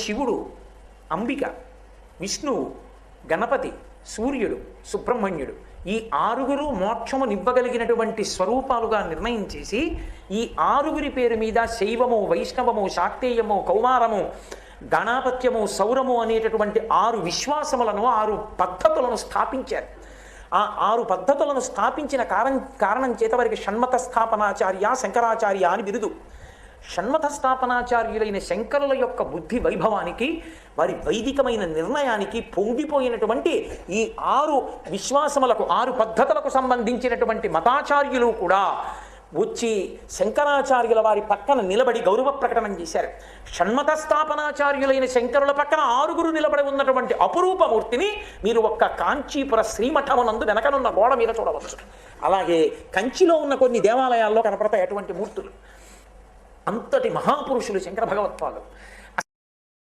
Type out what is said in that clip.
శివుడు, అంబిక, విష్ణువు, గణపతి, సూర్యుడు, సుబ్రహ్మణ్యుడు ఈ ఆరుగురు మోక్షమునివ్వగలిగినటువంటి స్వరూపాలుగా నిర్ణయం చేసి ఈ ఆరుగురి పేరు మీద శైవము, వైష్ణవము, శాక్తేయము, కౌమారము, గణాపత్యము, సౌరము అనేటటువంటి 6 విశ్వాసములను 6 పద్ధతులను స్థాపించారు. ఆ 6 పద్ధతులను స్థాపించిన కారణం చేత వారికి షణ్మత స్థాపనాచార్య, శంకరాచార్య అని బిరుదు. షణ్మత స్థాపనాచార్యులైన శంకరుల యొక్క బుద్ధి వైభవానికి, వారి వైదికమైన నిర్ణయానికి పొంగిపోయినటువంటి ఈ 6 విశ్వాసములకు, 6 పద్ధతులకు సంబంధించినటువంటి మతాచార్యులు కూడా వచ్చి శంకరాచార్యుల వారి పక్కన నిలబడి గౌరవ ప్రకటన చేశారు. షణ్మత స్థాపనాచార్యులైన శంకరుల పక్కన 6 నిలబడి ఉన్నటువంటి అపురూపమూర్తిని మీరు ఒక్క కాంచీపుర శ్రీమఠమునందు వెనకనున్న గోడ మీద చూడవచ్చు. అలాగే కంచిలో ఉన్న కొన్ని దేవాలయాల్లో కనపడతాయి అటువంటి మూర్తులు. అంతటి మహాపురుషులు శంకర భగవత్పాదులు.